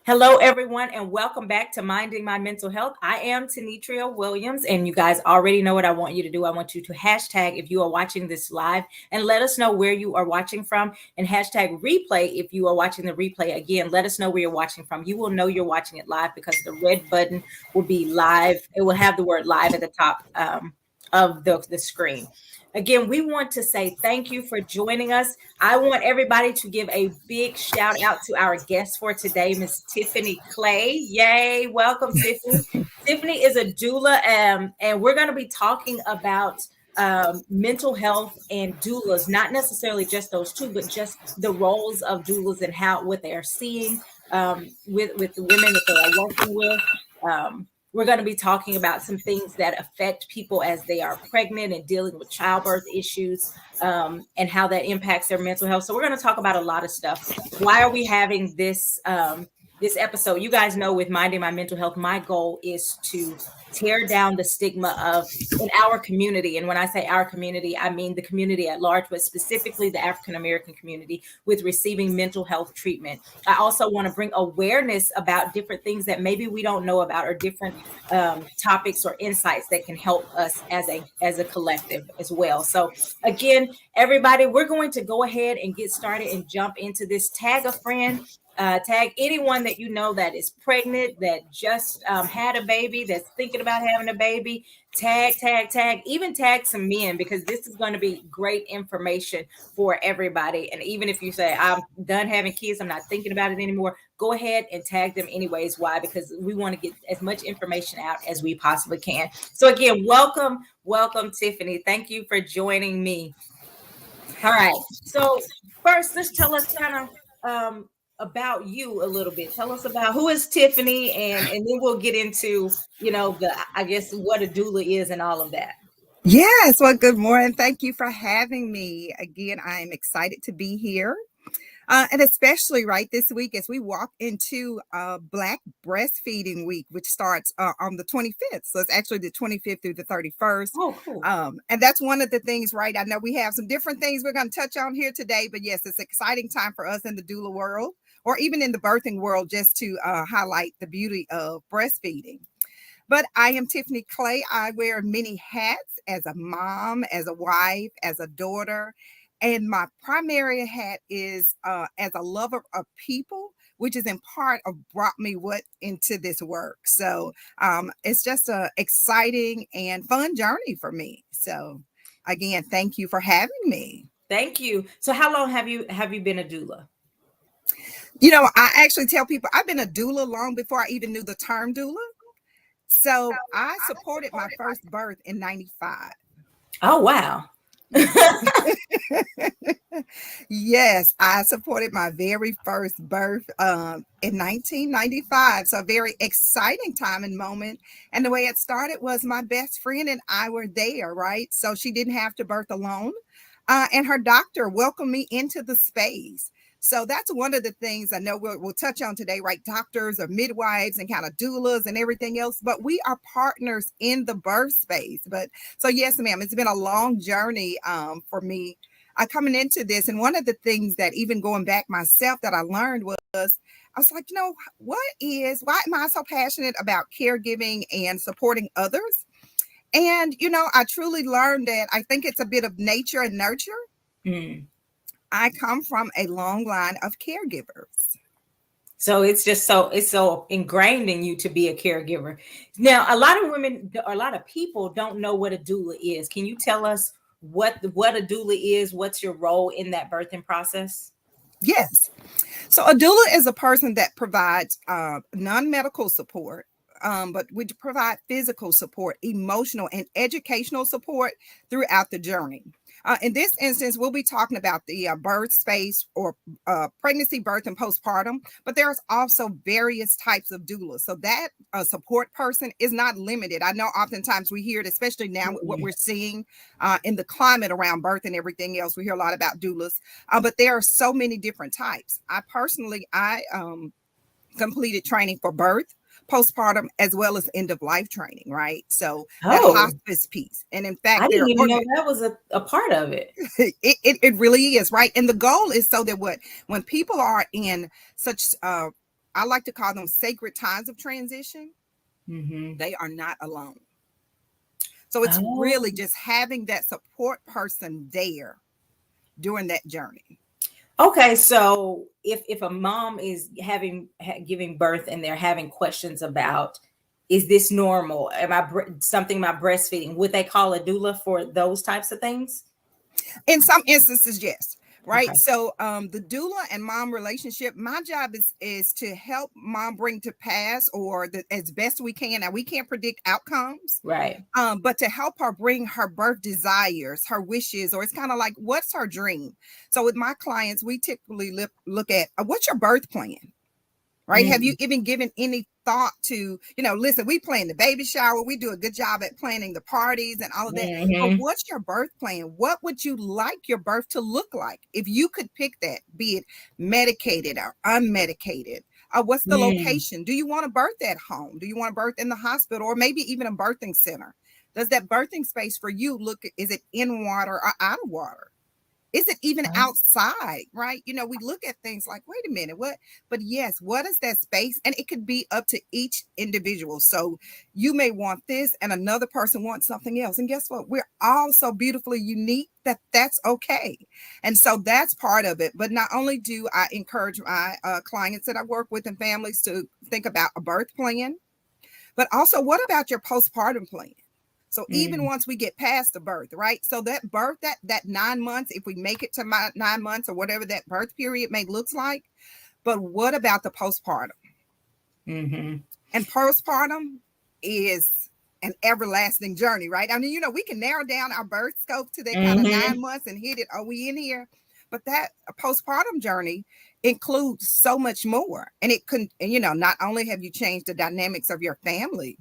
Hello, everyone, and welcome back to Minding My Mental Health. I am Tenitria Williams, and you guys already know what I want you to do. I want you to hashtag if you are watching this live and let us know where you are watching from, and hashtag replay if you are watching the replay. Again, let us know where you're watching from. You will know you're watching it live because the red button will be live. It will have the word live at the top of the screen. Again, we want to say thank you for joining us. I want everybody to give a big shout out to our guest for today, Miss Tiffany Clay. Yay, welcome, Tiffany. Tiffany is a doula, and we're going to be talking about mental health and doulas, not necessarily just those two, but just the roles of doulas and what they are seeing with the women that they are working with. We're going to be talking about some things that affect people as they are pregnant and dealing with childbirth issues, and how that impacts their mental health. So we're going to talk about a lot of stuff. Why are we having this episode? You guys know, with Minding My Mental Health, my goal is to tear down the stigma of in our community. And when I say our community, I mean the community at large, but specifically the African American community with receiving mental health treatment. I also want to bring awareness about different things that maybe we don't know about, or different topics or insights that can help us as a collective as well. So again, everybody, we're going to go ahead and get started and jump into this. Tag a friend. Tag anyone that you know that is pregnant, that just had a baby, that's thinking about having a baby. Tag, even tag some men, because this is going to be great information for everybody. And even if you say, I'm done having kids, I'm not thinking about it anymore, go ahead and tag them anyways. Why? Because we want to get as much information out as we possibly can. So again, welcome, Tiffany. Thank you for joining me. All right. So first, let's tell us kind of about you a little bit. Tell us about who is Tiffany, and then we'll get into I guess what a doula is and all of that. Yes, well, good morning. Thank you for having me. Again, I'm excited to be here. And especially right this week as we walk into Black Breastfeeding Week, which starts on the 25th. So it's actually the 25th through the 31st. Oh, cool. And that's one of the things, right? I know we have some different things we're going to touch on here today, but yes, it's an exciting time for us in the doula world, or even in the birthing world, just to highlight the beauty of breastfeeding. But I am Tiffany Clay. I wear many hats as a mom, as a wife, as a daughter. And my primary hat is as a lover of people, which is in part of brought me into this work. So it's just a exciting and fun journey for me. So again, thank you for having me. Thank you. So how long have you been a doula? I actually tell people I've been a doula long before I even knew the term doula. So I supported my first birth in 95. Oh, wow. Yes, I supported my very first birth in 1995. So a very exciting time and moment. And the way it started was my best friend and I were there, right? So she didn't have to birth alone. And her doctor welcomed me into the space. So that's one of the things I know we'll touch on today, right? Doctors or midwives and kind of doulas and everything else, but we are partners in the birth space. But so yes, ma'am, it's been a long journey for me coming into this. And one of the things that even going back myself that I learned was I was like, why am I so passionate about caregiving and supporting others? And, I truly learned that I think it's a bit of nature and nurture. Mm. I come from a long line of caregivers. So it's so ingrained in you to be a caregiver. Now, a lot of women, a lot of people don't know what a doula is. Can you tell us what a doula is? What's your role in that birthing process? Yes. So a doula is a person that provides non-medical support, but we provide physical support, emotional and educational support throughout the journey. In this instance, we'll be talking about the birth space or pregnancy, birth, and postpartum, but there's also various types of doulas. So that support person is not limited. I know oftentimes we hear it, especially now with what we're seeing in the climate around birth and everything else. We hear a lot about doulas, but there are so many different types. I completed training for birth, postpartum, as well as end of life training, right? So that hospice piece. And in fact, I didn't even know that was a part of it. It really is, right? And the goal is so that when people are in such I like to call them sacred times of transition, Mm-hmm. they are not alone. So it's Oh, really just having that support person there during that journey. okay. So if a mom is giving birth and they're having questions about, is this normal? Am I something about breastfeeding? Would they call a doula for those types of things? In some instances, yes. Right. Okay. So the doula and mom relationship, my job is to help mom bring to pass, or as best we can. Now we can't predict outcomes, Right. but to help her bring her birth desires, her wishes, or it's kind of like, what's her dream? So with my clients, we typically look at what's your birth plan? Right? Have you Mm-hmm. even given any thought to, listen, we plan the baby shower, we do a good job at planning the parties and all of that. But Mm-hmm. what's your birth plan? What would you like your birth to look like? If you could pick that, be it medicated or unmedicated, what's the Mm. location? Do you want to birth at home? Do you want to birth in the hospital, or maybe even a birthing center? Does that birthing space for you look, is it in water or out of water? Is it even outside? Right? We look at things like, wait a minute, what? But yes, what is that space? And it could be up to each individual. So you may want this and another person wants something else. And guess what? We're all so beautifully unique that that's okay. And so that's part of it. But not only do I encourage my clients that I work with and families to think about a birth plan, but also, what about your postpartum plan? So even Mm. once we get past the birth, right? So that birth, that 9 months, if we make it to 9 months or whatever that birth period may looks like, but what about the postpartum? Mm-hmm. And postpartum is an everlasting journey, right? I mean, we can narrow down our birth scope to that kind of Mm-hmm. 9 months and hit it. Are we in here? But that postpartum journey includes so much more. And it can, and not only have you changed the dynamics of your family,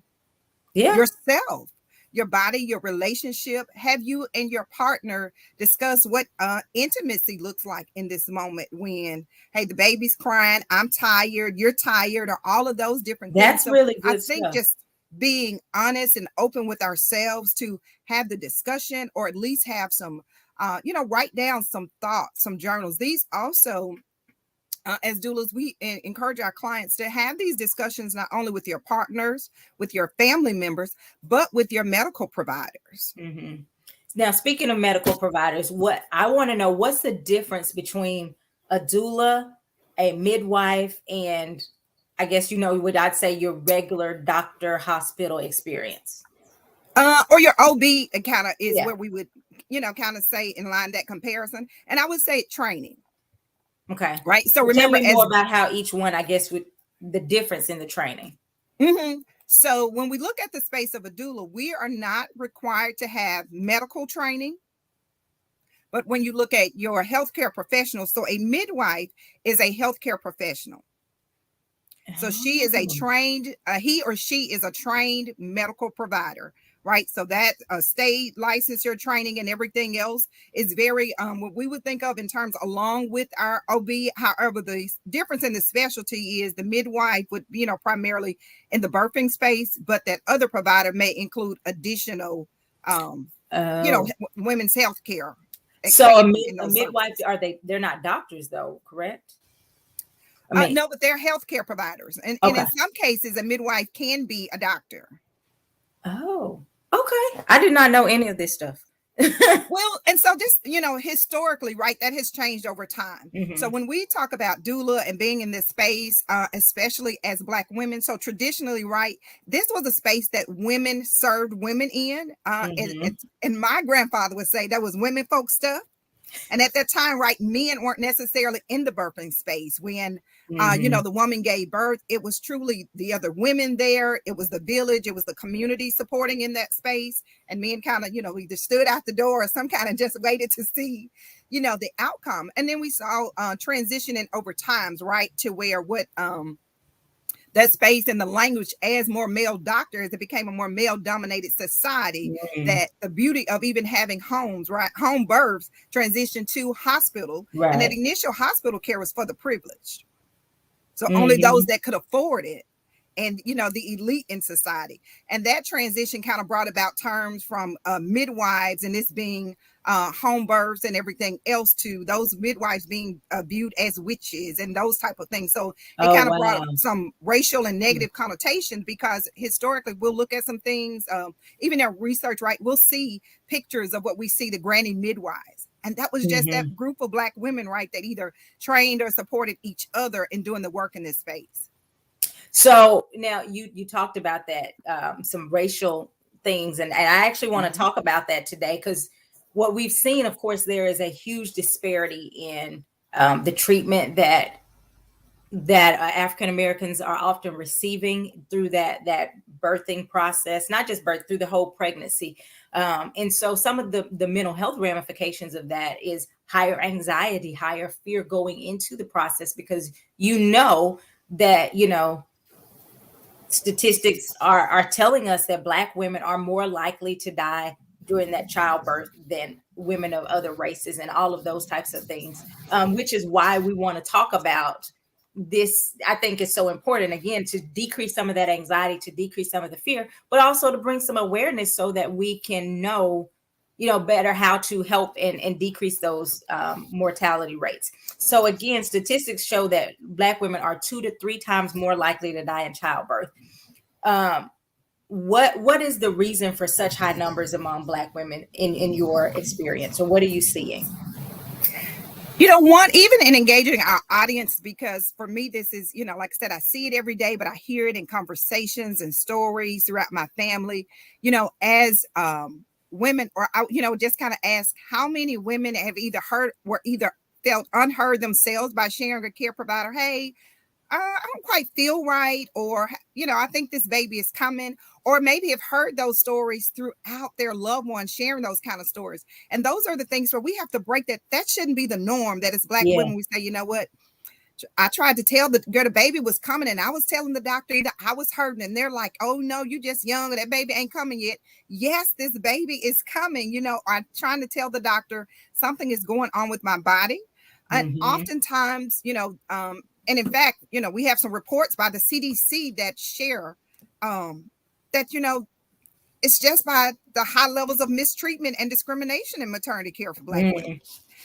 Yeah. yourself, your body, your relationship. Have you and your partner discuss what intimacy looks like in this moment when, hey, the baby's crying, I'm tired, you're tired, or all of those different things. That's So really I good think stuff. just being honest and open with ourselves to have the discussion, or at least have some, write down some thoughts, some journals. These also, as doulas, we encourage our clients to have these discussions not only with your partners, with your family members, but with your medical providers. Mm-hmm. Now, speaking of medical providers, what I want to know, what's the difference between a doula, a midwife, and I guess what I'd say your regular doctor hospital experience. Or your OB kind of is Yeah. where we would, kind of say in line that comparison. And I would say training, Okay. right? So So tell remember, me more about how each one, I guess, with the difference in the training. So when we look at the space of a doula, we are not required to have medical training. But when you look at your healthcare professional, so a midwife is a healthcare professional. So she is a Oh. trained, he or she is a trained medical provider, right? So that state licensure training and everything else is very, what we would think of in terms along with our OB. However, the difference in the specialty is the midwife would, primarily in the birthing space, but that other provider may include additional, Oh. women's health care So expanding in a those midwife, services. they're not doctors though, correct? I mean, No, but they're healthcare providers. And okay. in some cases, a midwife can be a doctor. Oh, okay. I did not know any of this stuff. Well, and so just, historically, right, that has changed over time. So Hmm. when we talk about doula and being in this space, especially as Black women, so traditionally, right, this was a space that women served women in. Hmm. And my grandfather would say that was women folk stuff. And at that time, right, men weren't necessarily in the birthing space when, Hmm. the woman gave birth. It was truly the other women there. It was the village. It was the community supporting in that space. And men kind of, either stood out the door or some kind of just waited to see, the outcome. And then we saw transitioning over times, right, to where that space and the language as more male doctors, it became a more male dominated society, Hmm. that the beauty of even having homes, right, home births transitioned to hospital, and that Right. initial hospital care was for the privileged. So only those Hmm. that could afford it, and the elite in society. And that transition kind of brought about terms from midwives, and this being home births and everything else, to those midwives being viewed as witches and those type of things. So it Oh, kind of brought wow. some racial and negative connotations, because historically we'll look at some things, even in research, right? We'll see pictures of what we see, the granny midwives. And that was just that group of Black women, right, that either trained or supported each other in doing the work in this space. So now you talked about that, some racial things, and I actually want to talk about that today, because what we've seen, of course, there is a huge disparity in the treatment that African Americans are often receiving through that birthing process, not just birth, through the whole pregnancy. And so some of the mental health ramifications of that is higher anxiety, higher fear going into the process, because that statistics are telling us that Black women are more likely to die during that childbirth than women of other races, and all of those types of things, which is why we want to talk about this. I think is so important, again, to decrease some of that anxiety, to decrease some of the fear, but also to bring some awareness so that we can know better how to help and decrease those mortality rates. So again, statistics show that Black women are 2 to 3 times more likely to die in childbirth. What is the reason for such high numbers among Black women in your experience, or what are you seeing? Even in engaging our audience, because for me, this is, like I said, I see it every day, but I hear it in conversations and stories throughout my family, as women, or, just kind of ask, how many women have either felt unheard themselves by sharing a care provider, hey, I don't quite feel right, or, I think this baby is coming, or maybe have heard those stories throughout their loved ones sharing those kind of stories. And those are the things where we have to break that. That shouldn't be the norm, that as Black women, we say, you know what? I tried to tell the girl the baby was coming, and I was telling the doctor that I was hurting, and they're like, oh no, you just young, that baby ain't coming yet. Yes, this baby is coming. I'm trying to tell the doctor something is going on with my body. And oftentimes, and in fact, we have some reports by the CDC that share that, it's just by the high levels of mistreatment and discrimination in maternity care for Black women.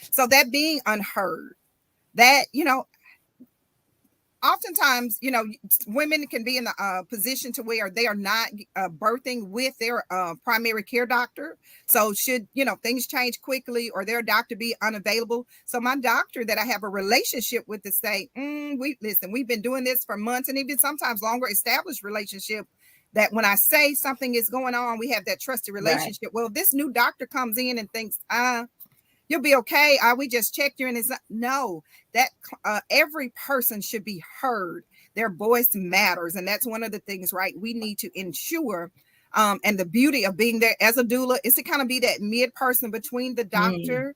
So that being unheard, that, oftentimes, women can be in the position to where they are not birthing with their primary care doctor. So should, things change quickly, or their doctor be unavailable. So my doctor that I have a relationship with to say, we've been doing this for months, and even sometimes longer established relationship, that when I say something is going on, we have that trusted relationship. Right. Well, if this new doctor comes in and thinks, you'll be okay, we just checked you, and it's not, no, that every person should be heard. Their voice matters, and that's one of the things, right, we need to ensure. And the beauty of being there as a doula is to kind of be that mid person between the doctor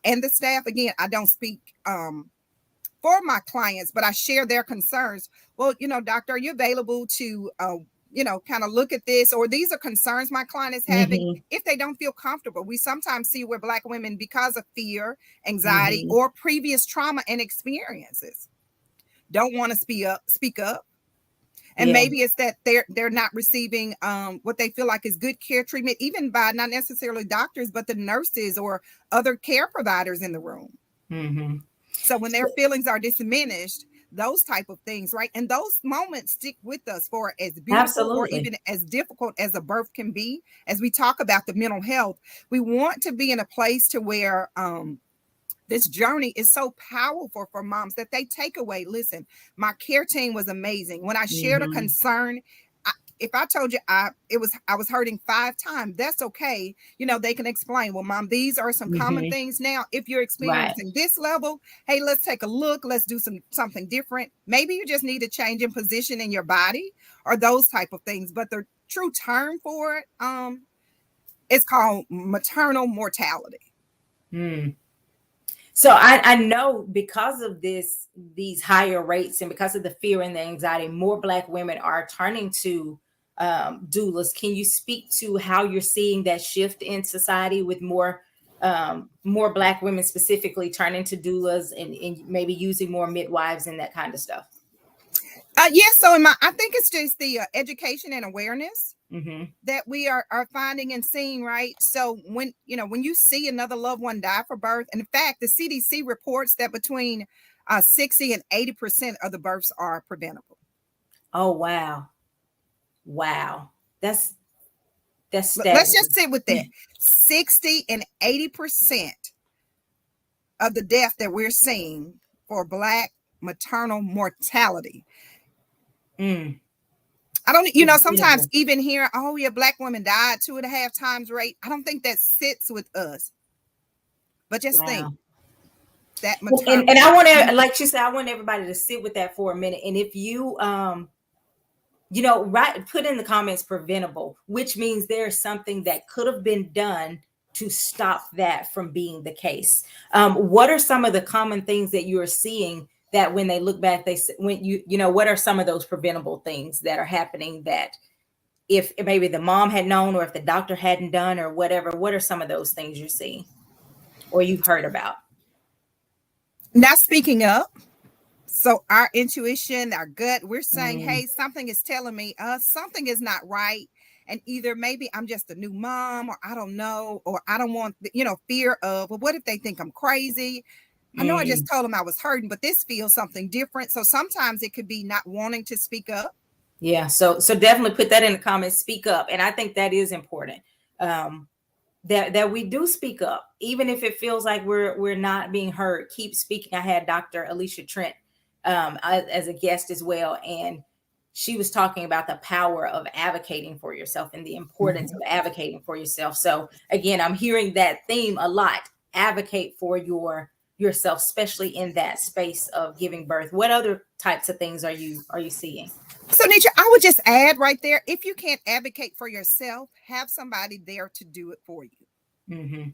and the staff. Again, I don't speak for my clients, but I share their concerns. Well, doctor, are you available to kind of look at this, or these are concerns my client is having. If they don't feel comfortable, we sometimes see where Black women, because of fear, anxiety, or previous trauma and experiences, don't want to speak up. And maybe it's that they're not receiving what they feel like is good care treatment, even by not necessarily doctors, but the nurses or other care providers in the room. So when their feelings are diminished, those type of things, right? And those moments stick with us for as beautiful or even as difficult as a birth can be. As we talk about the mental health, we want to be in a place to where this journey is so powerful for moms that they take away. Listen, my care team was amazing. When I shared a concern, if I told you I was hurting 5 times, that's okay. They can explain, well, mom, these are some common things. Now, if you're experiencing this level, hey, let's take a look. Let's do something different. Maybe you just need a change in position in your body, or those type of things. But the true term for it, it's called maternal mortality. So I know, because of these higher rates, and because of the fear and the anxiety, more Black women are turning to doulas. Can you speak to how you're seeing that shift in society, with more Black women specifically turning to doulas, and maybe using more midwives and that kind of stuff? Yes. So I think it's just the education and awareness Mm-hmm. that we are finding and seeing, right? So when you see another loved one die for birth, and in fact, the CDC reports that between 60 and 80% of the births are preventable. Oh wow. Wow. That's Let's just staggering. sit with that. 60 and 80% of the death that we're seeing for Black maternal mortality. Mm, I don't, sometimes preventable. even hear, oh yeah, Black women died 2.5 times rate. I don't think that sits with us. But just think Wow. that And, maternal. and I want to, like you said, I want everybody to sit with that for a minute. And if you, right, put in the comments preventable, which means there's something that could have been done to stop that from being the case. What are some of the common things that you're seeing that when they look back, what are some of those preventable things that are happening that if maybe the mom had known or if the doctor hadn't done or whatever, what are some of those things you're seeing or you've heard about? Not speaking up. So our intuition, our gut, we're saying, Mm, hey, something is telling me something is not right. And either maybe I'm just a new mom, or I don't know, or I don't want, fear of, well, what if they think I'm crazy? I know I just mm. told them I was hurting, but this feels something different. So sometimes it could be not wanting to speak up. Yeah, so definitely put that in the comments, speak up. And I think that is important. Um, that we do speak up, even if it feels like we're not being heard. Keep speaking. I had Dr. Alicia Trent as a guest as well, and she was talking about the power of advocating for yourself and the importance Mhm. of advocating for yourself. So again, I'm hearing that theme a lot. Advocate for yourself, especially in that space of giving birth. What other types of things are you seeing? So, Nietzsche, I would just add right there, if you can't advocate for yourself, have somebody there to do it for you. Hmm.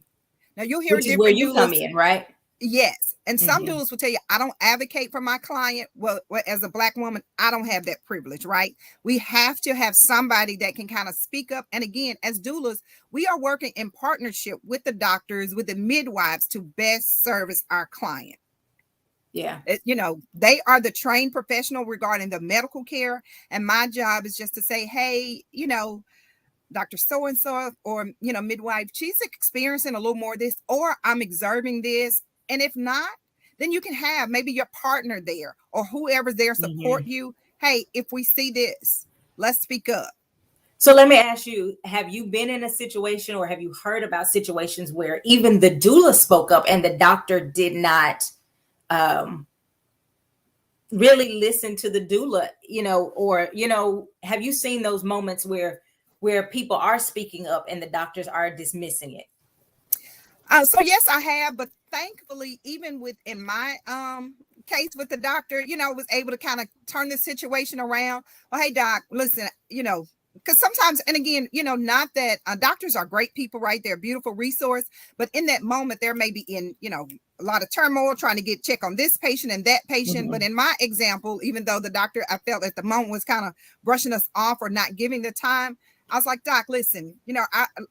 Now, you'll hear Which is where different you come doulas. in, right? Yes. And some Hmm. doulas will tell you, I don't advocate for my client. Well, as a Black woman, I don't have that privilege, right? We have to have somebody that can kind of speak up. And again, as doulas, we are working in partnership with the doctors, with the midwives to best service our client. Yeah. They are the trained professional regarding the medical care. And my job is just to say, hey, Dr. So and so, or midwife, she's experiencing a little more of this, or I'm observing this. And if not, then you can have maybe your partner there or whoever's there support Hmm. you. Hey, if we see this, let's speak up. So let me ask you, have you been in a situation or have you heard about situations where even the doula spoke up and the doctor did not um, really listen to the doula, or, have you seen those moments where people are speaking up and the doctors are dismissing it? So yes, I have, but thankfully, even within my case with the doctor, was able to kind of turn the situation around. Well, hey doc, listen, because sometimes, and again, not that doctors are great people, right? They're a beautiful resource, but in that moment, there may be in a lot of turmoil trying to get check on this patient and that patient. But Hmm. in my example, even though the doctor I felt at the moment was kind of brushing us off or not giving the time, I was like, Doc, listen,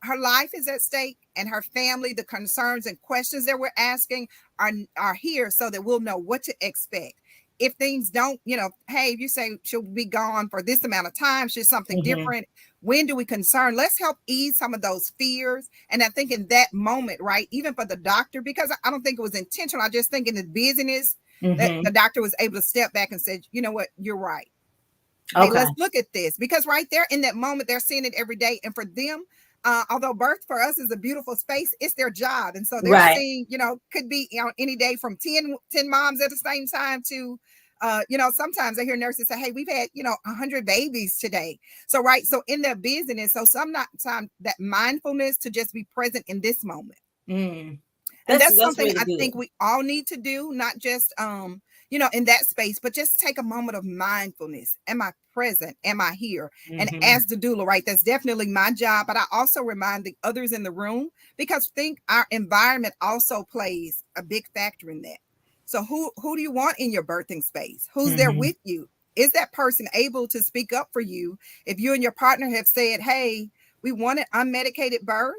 her life is at stake and her family, the concerns and questions that we're asking are here so that we'll know what to expect. If things don't, hey, if you say she'll be gone for this amount of time, she's something Hmm. different. When do we concern? Let's help ease some of those fears. And I think in that moment, right, even for the doctor, because I don't think it was intentional, I just think in the busyness that the Hmm. doctor was able to step back and say, you know what, you're right. Hey, Okay. let's look at this, because right there in that moment, they're seeing it every day. And for them, although birth for us is a beautiful space, it's their job. And so they're Right. seeing, could be any day from 10 moms at the same time to, sometimes I hear nurses say, hey, we've had, 100 babies today. So, right. So in their business, so sometimes that mindfulness to just be present in this moment. Mm. And That's that's that's something really I good. think we all need to do, not just in that space, but just take a moment of mindfulness. Am I present? Am I here? And Hmm. as the doula, right, that's definitely my job. But I also remind the others in the room, because think our environment also plays a big factor in that. So who do you want in your birthing space? Who's there Hmm. with you? Is that person able to speak up for you if you and your partner have said, hey, we want an unmedicated birth?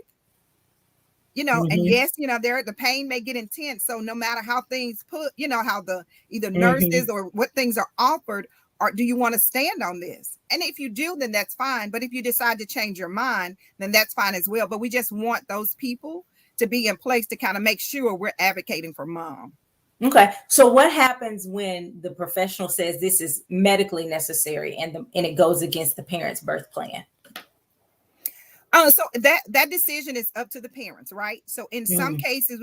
And Hmm. yes, there the pain may get intense. So no matter how things put, how the either nurses Hmm. or what things are offered, or do you want to stand on this? And if you do, then that's fine. But if you decide to change your mind, then that's fine as well. But we just want those people to be in place to kind of make sure we're advocating for mom. Okay. So what happens when the professional says this is medically necessary and it goes against the parent's birth plan? So that decision is up to the parents, right? So in some cases,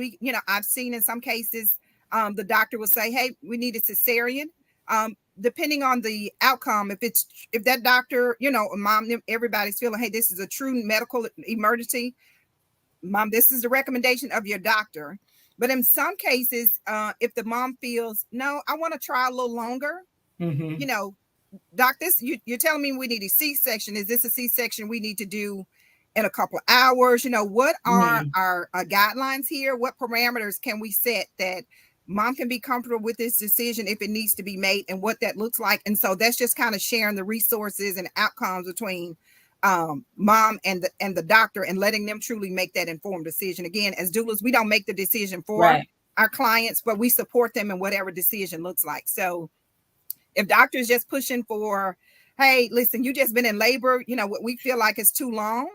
I've seen in some cases, the doctor will say, "Hey, we need a cesarean." Depending on the outcome, if that doctor, mom, everybody's feeling, "Hey, this is a true medical emergency, mom, this is the recommendation of your doctor." But in some cases, if the mom feels, "No, I want to try a little longer," doc, you're telling me we need a C-section. Is this a C-section we need to do in a couple of hours? What are our guidelines here? What parameters can we set that mom can be comfortable with this decision if it needs to be made, and what that looks like? And so that's just kind of sharing the resources and outcomes between mom and the doctor, and letting them truly make that informed decision. Again, as doulas, we don't make the decision for our clients, but we support them in whatever decision looks like. So if doctor's just pushing for, "Hey, listen, you just been in labor, what we feel like is too long,"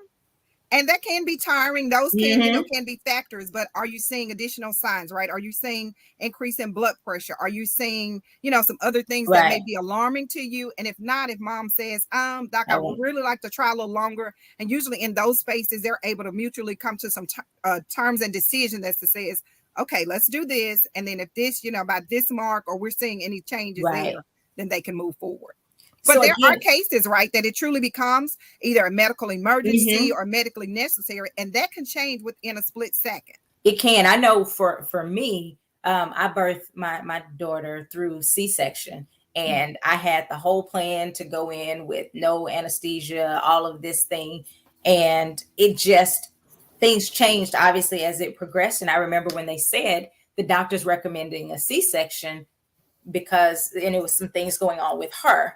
and that can be tiring. Those can be factors. But are you seeing additional signs, right? Are you seeing increase in blood pressure? Are you seeing, some other things that may be alarming to you? And if not, if mom says, "Doc, I would really like to try a little longer," and usually in those spaces, they're able to mutually come to some terms and decision that says, "Okay, let's do this. And then if this, by this mark, or we're seeing any changes there, then they can move forward." But so there are cases, right, that it truly becomes either a medical emergency or medically necessary, and that can change within a split second. It can. I know for me, I birthed my daughter through C-section, and I had the whole plan to go in with no anesthesia, all of this thing, and things changed obviously as it progressed. And I remember when they said the doctor's recommending a C-section because, and it was some things going on with her.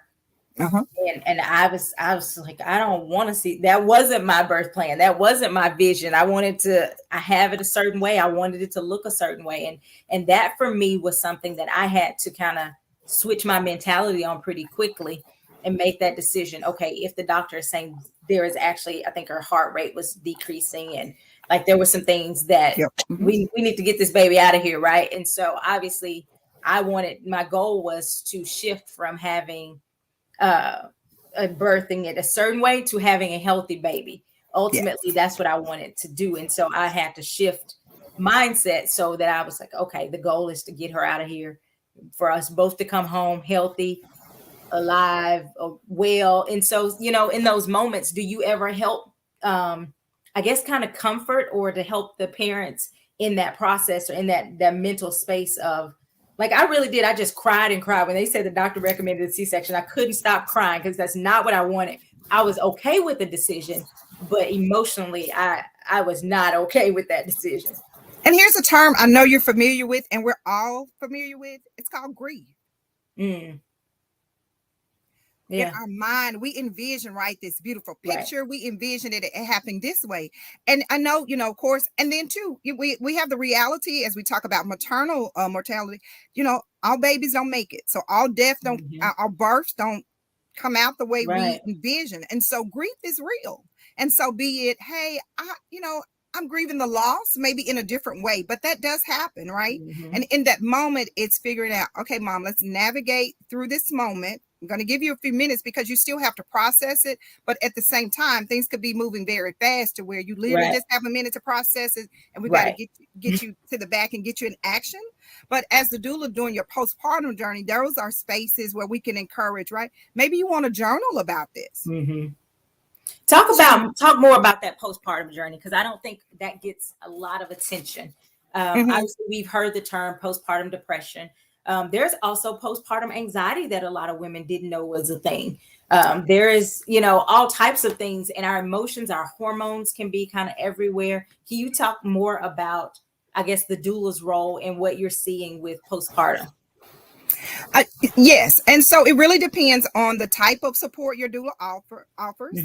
And I was like, I don't want to see, that wasn't my birth plan. That wasn't my vision. I have it a certain way. I wanted it to look a certain way. And that for me was something that I had to kind of switch my mentality on pretty quickly and make that decision. Okay, if the doctor is saying there is actually, I think her heart rate was decreasing, and like there were some things that we need to get this baby out of here, right? And so obviously my goal was to shift from having birthing it a certain way to having a healthy baby. Ultimately, that's what I wanted to do. And so I had to shift mindset so that I was like, okay, the goal is to get her out of here, for us both to come home healthy, alive, well. And so, in those moments, do you ever help, I guess, kind of comfort or to help the parents in that process or in that mental space of, like, I really did. I just cried and cried when they said the doctor recommended a C-section. I couldn't stop crying because that's not what I wanted. I was okay with the decision, but emotionally, I was not okay with that decision. And here's a term I know you're familiar with, and we're all familiar with. It's called grief. In our mind, we envision, right, this beautiful picture. We envision it happening this way. And I know, of course, and then too, we have the reality as we talk about maternal mortality, all babies don't make it. So all death our births don't come out the way we envision. And so grief is real. And so be it, hey, I'm grieving the loss, maybe in a different way, but that does happen, right? And in that moment, it's figuring out, okay, mom, let's navigate through this moment. I'm going to give you a few minutes because you still have to process it. But at the same time, things could be moving very fast to where you literally just have a minute to process it. And we got to get you to the back and get you in action. But as the doula during your postpartum journey, those are spaces where we can encourage, right? Maybe you want to journal about this. Talk more about that postpartum journey, because I don't think that gets a lot of attention. Obviously, we've heard the term postpartum depression. There's also postpartum anxiety that a lot of women didn't know was a thing. There is, all types of things, and our emotions, our hormones can be kind of everywhere. Can you talk more about, I guess, the doula's role and what you're seeing with postpartum? Yes. And so it really depends on the type of support your doula offers.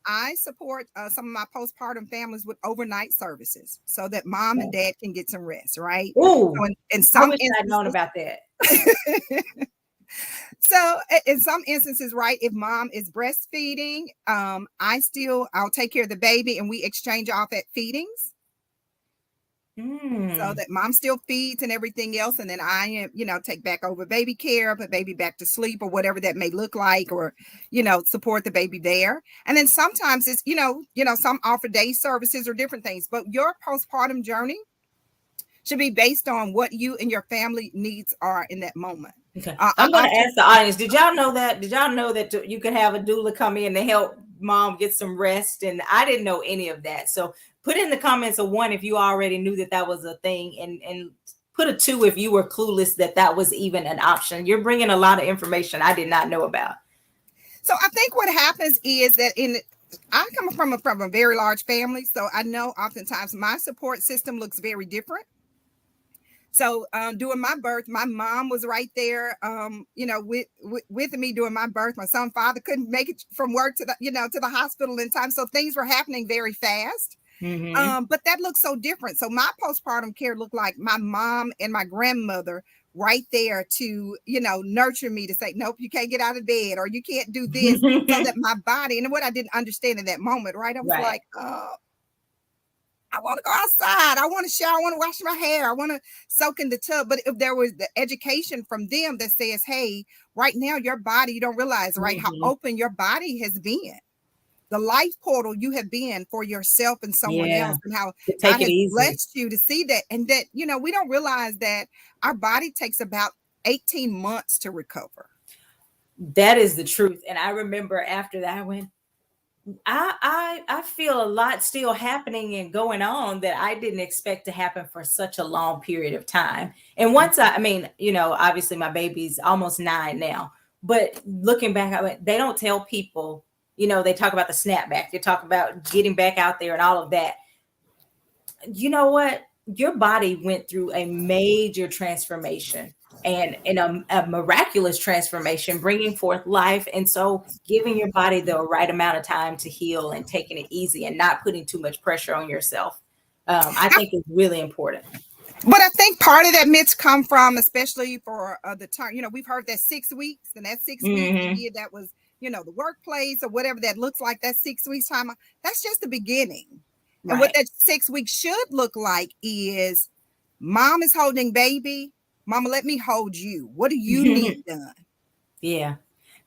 I support some of my postpartum families with overnight services so that mom and dad can get some rest, right? Ooh, so in some instances, I'd known about that. So in some instances, right, if mom is breastfeeding, I'll take care of the baby and we exchange off at feedings. So Mm. that mom still feeds and everything else, and then I am, take back over baby care, put baby back to sleep or whatever that may look like, or support the baby there. And then sometimes it's some offer day services or different things. But your postpartum journey should be based on what you and your family needs are in that moment. Okay. I I'm going to often ask the audience, did y'all know that? Did y'all know that you could have a doula come in to help mom get some rest? And I didn't know any of that. So put in the comments a 1 if you already knew that that was a thing, and put a 2 if you were clueless that that was even an option. You're bringing a lot of information I did not know about. So I think what happens is that I come from a very large family, so I know oftentimes my support system looks very different. So during my birth, my mom was right there, with me during my birth. My son father couldn't make it from work to the hospital in time, so things were happening very fast. Mm-hmm. But that looks so different. So my postpartum care looked like my mom and my grandmother right there to, nurture me, to say, nope, you can't get out of bed, or you can't do this, so that my body, and what I didn't understand in that moment, right? I was Right. like, I want to go outside. I want to shower. I want to wash my hair. I want to soak in the tub. But if there was the education from them that says, hey, right now, your body, you don't realize, right, how Mm-hmm. open your body has been, the life portal you have been for yourself and someone Yeah. else, and how To God take it has easy. blessed you to see that. And that, we don't realize that our body takes about 18 months to recover. That is the truth. And I remember after that, I went, I feel a lot still happening and going on that I didn't expect to happen for such a long period of time. And once I mean, obviously my baby's almost 9 now, but looking back, they don't tell people, they talk about the snapback, they talk about getting back out there and all of that. You know what? Your body went through a major transformation, and in a miraculous transformation, bringing forth life. And so giving your body the right amount of time to heal and taking it easy and not putting too much pressure on yourself, I think is really important. But I think part of that myths come from, especially for the term, we've heard that 6 weeks, and that 6 weeks, Mm-hmm. that was, the workplace or whatever that looks like, that 6 weeks time. That's just the beginning. And what Right. that 6 weeks should look like is mom is holding baby. Mama, let me hold you. What do you need done? Yeah.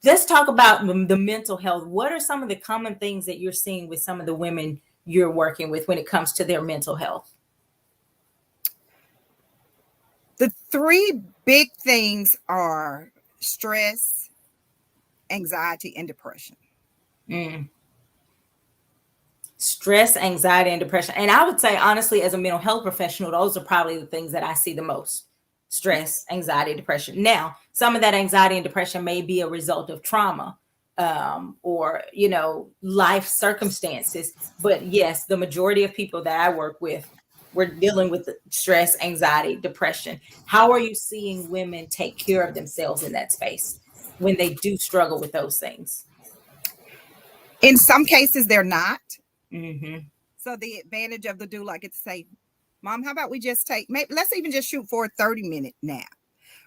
Let's talk about the mental health. What are some of the common things that you're seeing with some of the women you're working with when it comes to their mental health? The 3 big things are stress, anxiety, and depression. Mm. Stress, anxiety, and depression. And I would say, honestly, as a mental health professional, those are probably the things that I see the most: stress, anxiety, depression. Now, some of that anxiety and depression may be a result of trauma, or, life circumstances. But yes, the majority of people that I work with, we're dealing with stress, anxiety, depression. How are you seeing women take care of themselves in that space when they do struggle with those things? In some cases, they're not. Mm-hmm. So the advantage of the doula, I get to say, Mom, how about we just let's even just shoot for a 30-minute nap,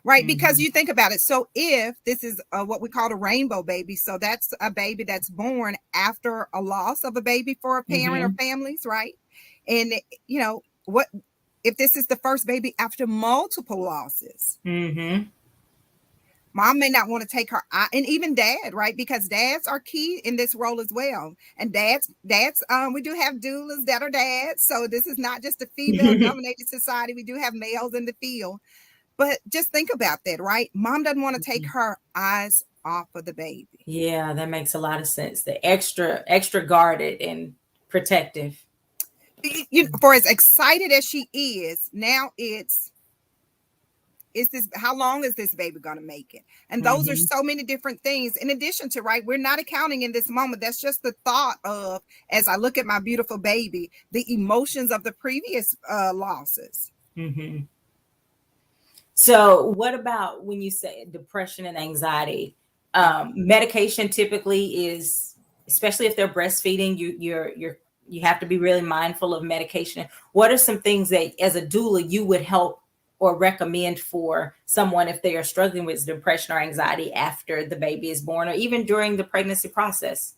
right? Because Mm-hmm. you think about it. So if this is what we call a rainbow baby, so that's a baby that's born after a loss of a baby for a parent or Mm-hmm. families, right? And, what if this is the first baby after multiple losses? Mm-hmm. Mom may not want to take her, and even dad, right? Because dads are key in this role as well. And dads, we do have doulas that are dads. So this is not just a female dominated society. We do have males in the field. But just think about that, right? Mom doesn't want to take her eyes off of the baby. Yeah, that makes a lot of sense. The extra guarded and protective. For as excited as she is, now is this, how long is this baby going to make it? And those are Mm-hmm. so many different things in addition to, right, we're not accounting in this moment. That's just the thought of, as I look at my beautiful baby, the emotions of the previous losses. Mm-hmm. So, what about when you say depression and anxiety? Medication typically is, especially if they're breastfeeding, you have to be really mindful of medication. What are some things that, as a doula, you would help or recommend for someone if they are struggling with depression or anxiety after the baby is born, or even during the pregnancy process?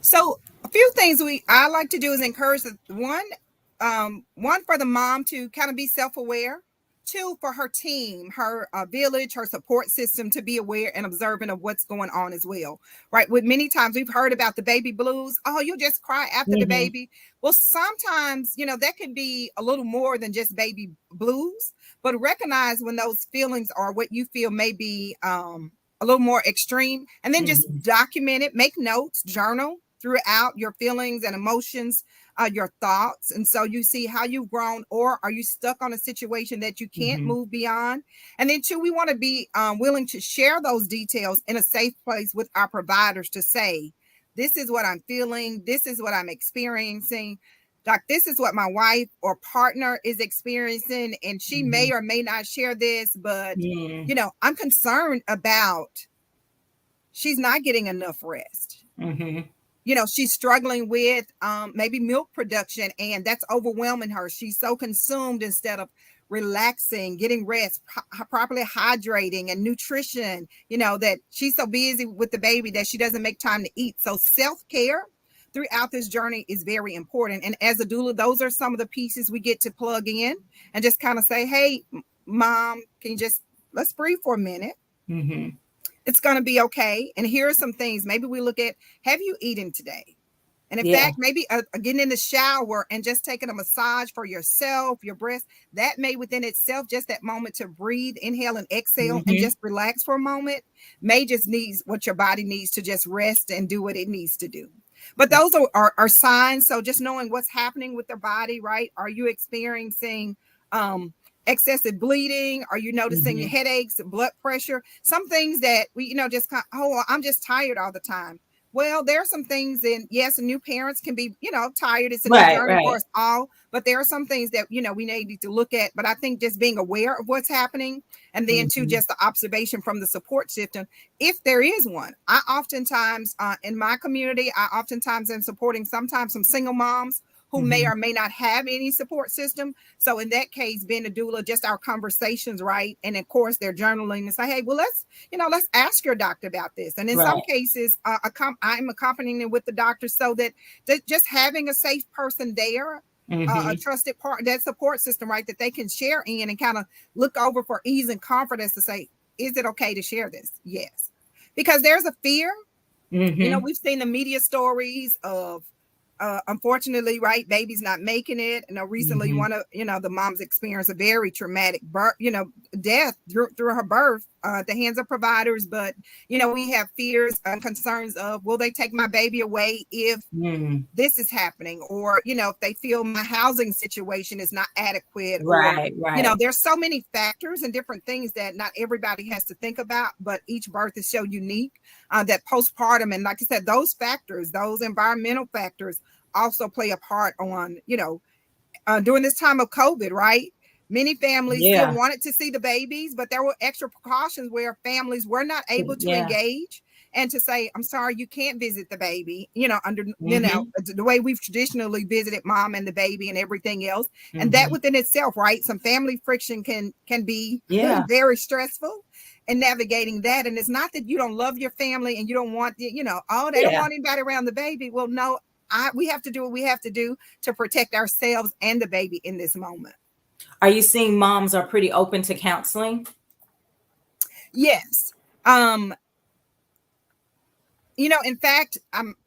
So a few things I like to do is encourage one for the mom to kind of be self-aware. Two, for her team, her village, her support system to be aware and observant of what's going on as well. Right. With many times we've heard about the baby blues. Oh, you'll just cry after the Mm-hmm. baby. Well, sometimes, that could be a little more than just baby blues, but recognize when those feelings or what you feel may be a little more extreme, and then just Mm-hmm. document it, make notes, journal throughout your feelings and emotions, your thoughts. And so you see how you've grown, or are you stuck on a situation that you can't Mm-hmm. move beyond? And then two, we want to be willing to share those details in a safe place with our providers to say, this is what I'm feeling. This is what I'm experiencing. Doc, this is what my wife or partner is experiencing. And she may or may not share this, but, Mm-hmm. I'm concerned about she's not getting enough rest. Mm-hmm. She's struggling with maybe milk production, and that's overwhelming her. She's so consumed instead of relaxing, getting rest, properly hydrating and nutrition, that she's so busy with the baby that she doesn't make time to eat. So self-care throughout this journey is very important. And as a doula, those are some of the pieces we get to plug in and just kind of say, hey, mom, can you just, let's breathe for a minute. Mm-hmm. It's going to be okay. And here are some things. Maybe we look at, have you eaten today? And in Yeah. fact, maybe getting in the shower and just taking a massage for yourself, your breast, that may within itself, just that moment to breathe, inhale and exhale and Mm-hmm. just relax for a moment, may just needs what your body needs to just rest and do what it needs to do. But those are signs. So just knowing what's happening with their body, right? Are you experiencing excessive bleeding? Are you noticing your Mm-hmm. headaches, blood pressure? Some things that we, just kind of, oh, I'm just tired all the time. Well, there are some things, and yes, new parents can be, tired. It's a new Right, journey for right. us all, but there are some things that, we need to look at. But I think just being aware of what's happening, and then to Mm-hmm. just the observation from the support system, if there is one. I oftentimes, in my community, I oftentimes am supporting sometimes some single moms who may Mm-hmm. or may not have any support system. So in that case, being a doula, just our conversations, right? And of course, they're journaling and say, hey, well, let's ask your doctor about this. And in some Right. cases, I'm accompanying them with the doctor so that just having a safe person there, a Mm-hmm. trusted part, that support system, right, that they can share in and kind of look over for ease and confidence to say, is it okay to share this? Yes. Because there's a fear. Mm-hmm. We've seen the media stories of unfortunately, right, babies not making it. Recently Mm-hmm. one of the moms experienced a very traumatic birth, death through her birth at the hands of providers. But we have fears and concerns of, will they take my baby away if Mm-hmm. this is happening, or if they feel my housing situation is not adequate, or Right, right. there's so many factors and different things that not everybody has to think about, but each birth is so unique, that postpartum, and like I said, those factors, those environmental factors also play a part on during this time of COVID, right? Many families still Yeah. wanted to see the babies, but there were extra precautions where families were not able to Yeah. engage and to say, I'm sorry, you can't visit the baby, under, Mm-hmm. the way we've traditionally visited mom and the baby and everything else. And that Mm-hmm. within itself, right? Some family friction can be Yeah. very stressful in navigating that. And it's not that you don't love your family and you don't want, oh, they don't Yeah. want anybody around the baby. Well, no, we have to do what we have to do to protect ourselves and the baby in this moment. Are you seeing moms are pretty open to counseling? Yes. In fact,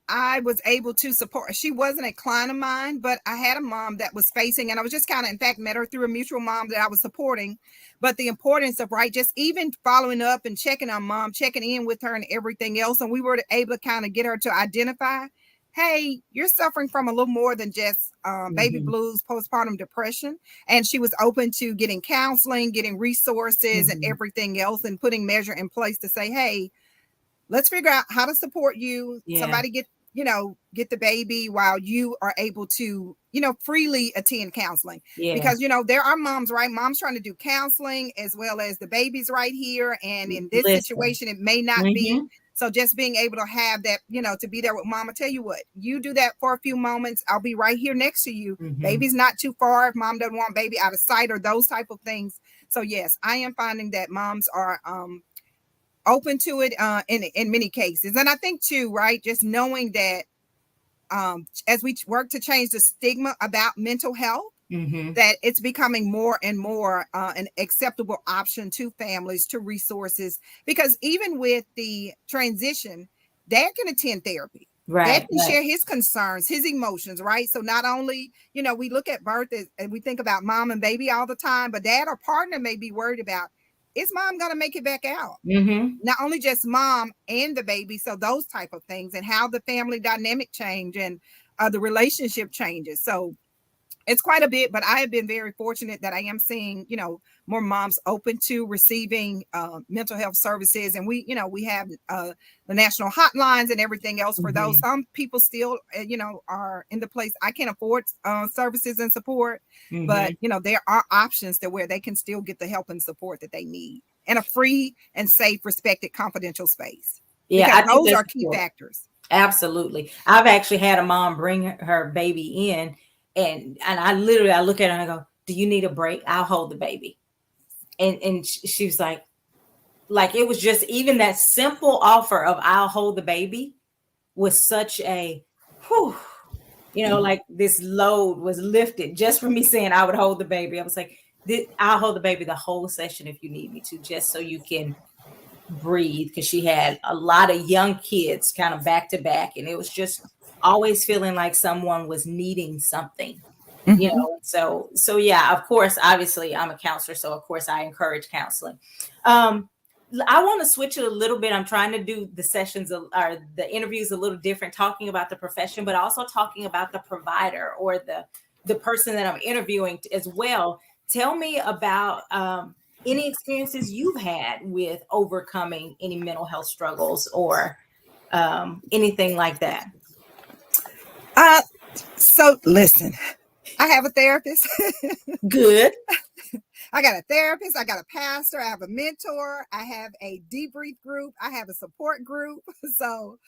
I was able to support. She wasn't a client of mine, but I had a mom that was facing, and I was just kind of, in fact, met her through a mutual mom that I was supporting. But the importance of, right, just even following up and checking on mom, checking in with her and everything else. And we were able to kind of get her to identify, hey, you're suffering from a little more than just baby Mm-hmm. blues, postpartum depression. And she was open to getting counseling, getting resources and Mm-hmm. everything else, and putting measure in place to say, hey, let's figure out how to support you. Yeah. Somebody get the baby while you are able to, freely attend counseling. Yeah. Because, there are moms, right? Moms trying to do counseling as well as the baby's right here. And in this Listen. situation, it may not be Mm-hmm. So just being able to have that, to be there with mom. I tell you what, you do that for a few moments, I'll be right here next to you. Baby's not too far if mom doesn't want baby out of sight, or those type of things. So yes, I am finding that moms are open to it in many cases. And I think too, right, just knowing that as we work to change the stigma about mental health, that it's becoming more and more an acceptable option to families, to resources, because even with the transition, dad can attend therapy. Dad can share his concerns, his emotions, right? So not only, we look at birth and we think about mom and baby all the time, but dad or partner may be worried about, is mom going to make it back out? Not only just mom and the baby. So those type of things, and how the family dynamic change and the relationship changes. So it's quite a bit, but I have been very fortunate that I am seeing, more moms open to receiving mental health services. And we have the national hotlines and everything else for those. Some people still, are in the place, I can't afford services and support, but, there are options to where they can still get the help and support that they need in a free and safe, respected, confidential space. Yeah, because those are key factors. Absolutely. I've actually had a mom bring her baby in, and I look at her and I go, do you need a break? I'll hold the baby. And she was like it was just, even that simple offer of I'll hold the baby was such a whew, like this load was lifted just from me saying I would hold the baby. I was like, I'll hold the baby the whole session if you need me to, just so you can breathe, because she had a lot of young kids kind of back to back, and it was just always feeling like someone was needing something, so yeah, of course, obviously I'm a counselor, so of course I encourage counseling. I want to switch it a little bit. I'm trying to do the sessions or the interviews a little different, talking about the profession, but also talking about the provider or the person that I'm interviewing as well. Tell me about any experiences you've had with overcoming any mental health struggles or anything like that. So listen, I have a therapist. Good. I got a therapist. I got a pastor. I have a mentor. I have a debrief group. I have a support group. So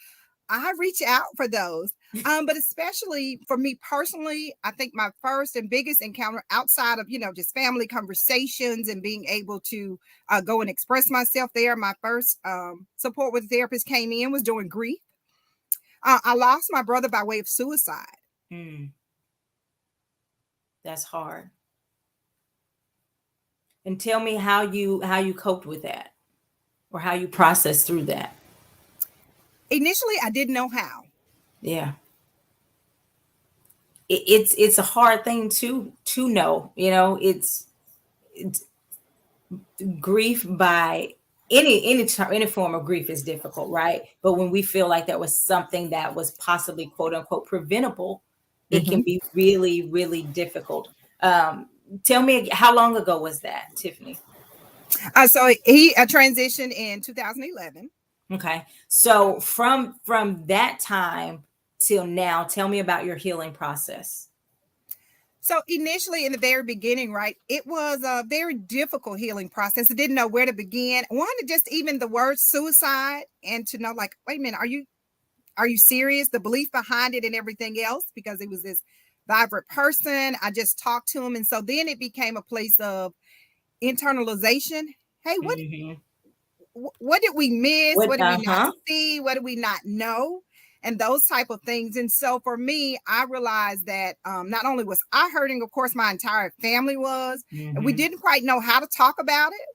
I reach out for those. But especially for me personally, I think my first and biggest encounter outside of, just family conversations and being able to go and express myself there, my first support with a therapist came in was during grief. I lost my brother by way of suicide. That's hard. And tell me how you coped with that, or how you processed through that. Initially, I didn't know how. Yeah. It's a hard thing to know, it's grief by any form of grief is difficult, right? But when we feel like there was something that was possibly quote unquote preventable, it can be really, really difficult. Tell me, how long ago was that, Tiffany? So he transitioned in 2011. Okay. So from that time till now, tell me about your healing process. So initially, in the very beginning, right, it was a very difficult healing process. I didn't know where to begin. One, just even the word suicide, and to know, like, wait a minute, are you serious? The belief behind it and everything else, because it was this vibrant person. I just talked to him. And so then it became a place of internalization. Hey, what did we miss? What did we not see? What did we not know? And those type of things. And so for me, I realized that not only was I hurting, of course, my entire family was, and we didn't quite know how to talk about it.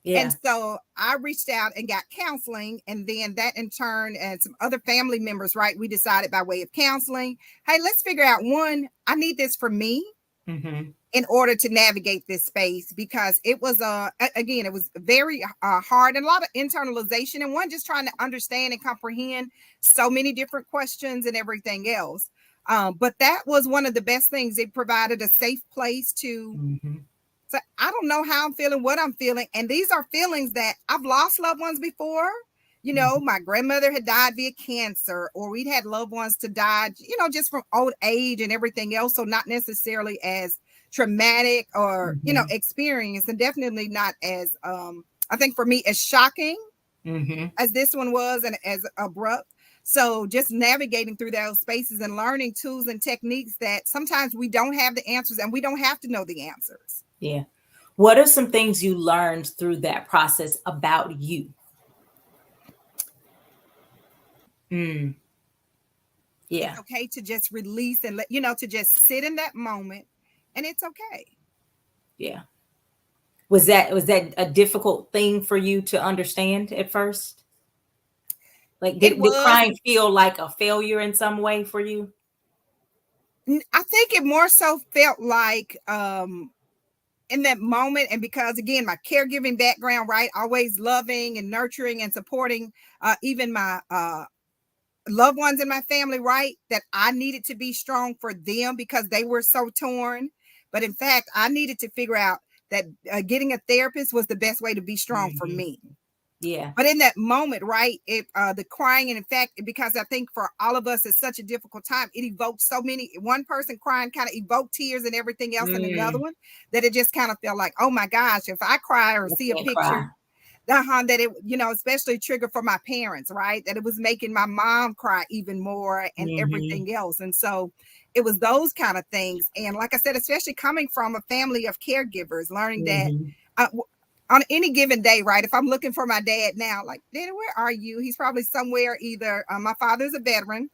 Yeah. And so I reached out and got counseling. And then that in turn, and some other family members, right, we decided by way of counseling, hey, let's figure out, one, I need this for me. In order to navigate this space, because it was again, it was very hard, and a lot of internalization, and one, just trying to understand and comprehend so many different questions and everything else. But that was one of the best things. It provided a safe place to say, I don't know how I'm feeling, what I'm feeling, and these are feelings that I've lost loved ones before. My grandmother had died via cancer, or we'd had loved ones to die, just from old age and everything else. So not necessarily as traumatic or, experience, and definitely not as, I think for me, as shocking. Mm-hmm. as this one was and as abrupt. So just navigating through those spaces and learning tools and techniques that sometimes we don't have the answers and we don't have to know the answers. Yeah. What are some things you learned through that process about you? Mm, It's yeah. okay to just release and let, to just sit in that moment, and it's okay. Yeah. Was that a difficult thing for you to understand at first? Like, It did was, crying feel like a failure in some way for you? I think it more so felt like in that moment, and because again, my caregiving background, right, always loving and nurturing and supporting even my loved ones in my family, right, that I needed to be strong for them because they were so torn. But in fact, I needed to figure out that getting a therapist was the best way to be strong for Hmm. me. Yeah. But in that moment, right, it the crying, and in fact, because I think for all of us it's such a difficult time, it evoked so many. One person crying kind of evoked tears and everything else in another Mm, one, that it just kind of felt like, oh my gosh, if I cry or I see a can't cry. picture, that it, especially trigger for my parents, right, that it was making my mom cry even more and Hmm. everything else. And so it was those kind of things. And like I said, especially coming from a family of caregivers, learning that Hmm. uh, on any given day, right, if I'm looking for my dad now, like, Daddy, where are you? He's probably somewhere. Either my father's a veteran,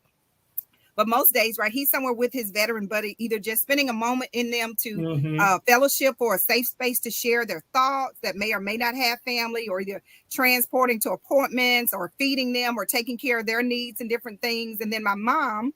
but most days, right, he's somewhere with his veteran buddy, either just spending a moment in them to Hmm. fellowship or a safe space to share their thoughts that may or may not have family, or either transporting to appointments or feeding them or taking care of their needs and different things. And then my mom,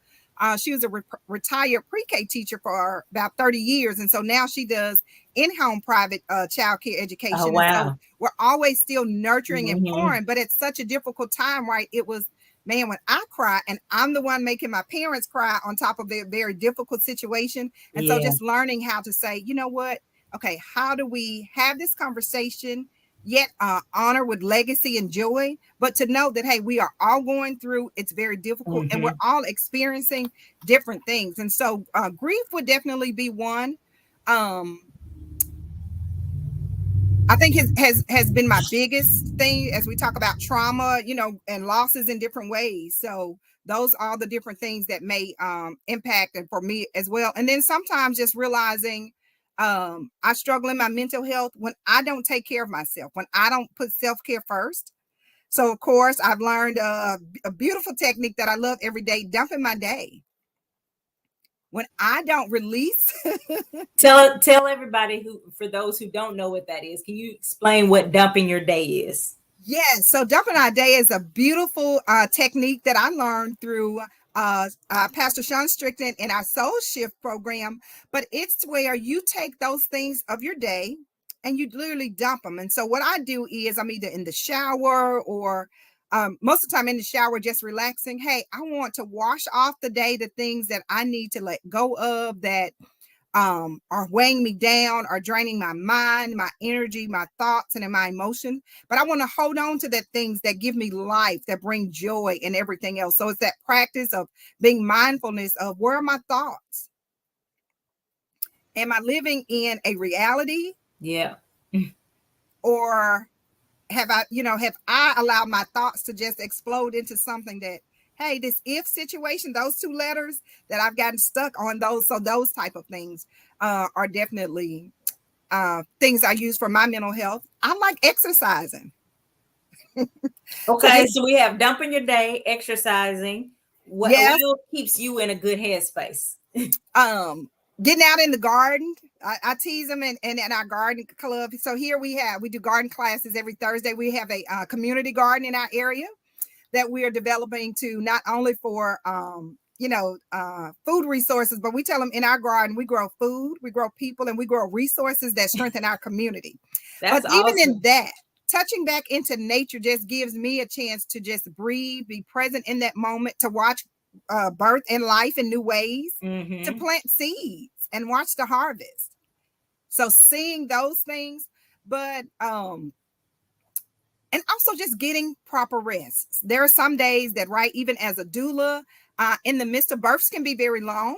she was a retired pre-K teacher for about 30 years. And so now she does in-home private child care Oh, education. And so wow. we're always still nurturing and Hmm. pouring, but it's such a difficult time, right? It was, man, when I cry and I'm the one making my parents cry on top of a very difficult situation. And so Yeah. just learning how to say, you know what? Okay, how do we have this conversation, yet honor with legacy and joy, but to know that, hey, we are all going through, it's very difficult and we're Hmm. all experiencing different things. And so grief would definitely be one. Um, I think has been my biggest thing as we talk about trauma, and losses in different ways. So those are the different things that may impact and for me as well. And then sometimes just realizing I struggle in my mental health when I don't take care of myself, when I don't put self-care first. So of course I've learned a beautiful technique that I love every day, dumping my day. When I don't release. Tell everybody, who, for those who don't know what that is, can you explain what dumping your day is? Yes, so dumping our day is a beautiful technique that I learned through Pastor Sean Strickland in our Soul Shift program. But it's where you take those things of your day and you literally dump them. And so what I do is I'm either in the shower or most of the time in the shower, just relaxing. Hey, I want to wash off the day, the things that I need to let go of that are weighing me down, are draining my mind, my energy, my thoughts, and my emotions. But I want to hold on to the things that give me life, that bring joy and everything else. So it's that practice of being mindfulness of, where are my thoughts? Am I living in a reality, Yeah. or have I allowed my thoughts to just explode into something that, hey, this if situation, those two letters that I've gotten stuck on, those, so those type of things are definitely things I use for my mental health. I like exercising. So Okay, just, so we have dumping your day, exercising. What yes, else keeps you in a good headspace? um, getting out in the garden. I tease them in our garden club. So here we do garden classes every Thursday. We have a community garden in our area that we are developing to not only for food resources, but we tell them in our garden we grow food, we grow people, and we grow resources that strengthen our community. But That's even in awesome. that, touching back into nature just gives me a chance to just breathe, be present in that moment, to watch birth and life in new ways, to Hmm. plant seeds and watch the harvest. So seeing those things, but and also just getting proper rest. There are some days that, right, even as a doula, in the midst of births can be very long.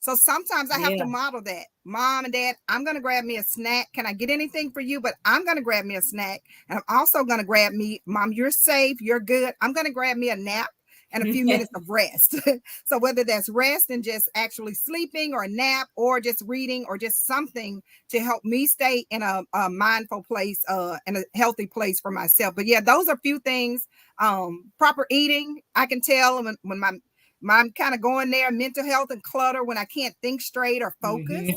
So sometimes I have to Yeah. model that. Mom and dad, I'm going to grab me a snack. Can I get anything for you? But I'm going to grab me a snack. And I'm also going to grab me, Mom, you're safe. You're good. I'm going to grab me a nap and a few minutes of rest. So whether that's rest and just actually sleeping or a nap or just reading or just something to help me stay in a mindful place and a healthy place for myself. But yeah, those are a few things. Proper eating, I can tell when I'm kind of going there, mental health and clutter when I can't think straight or focus.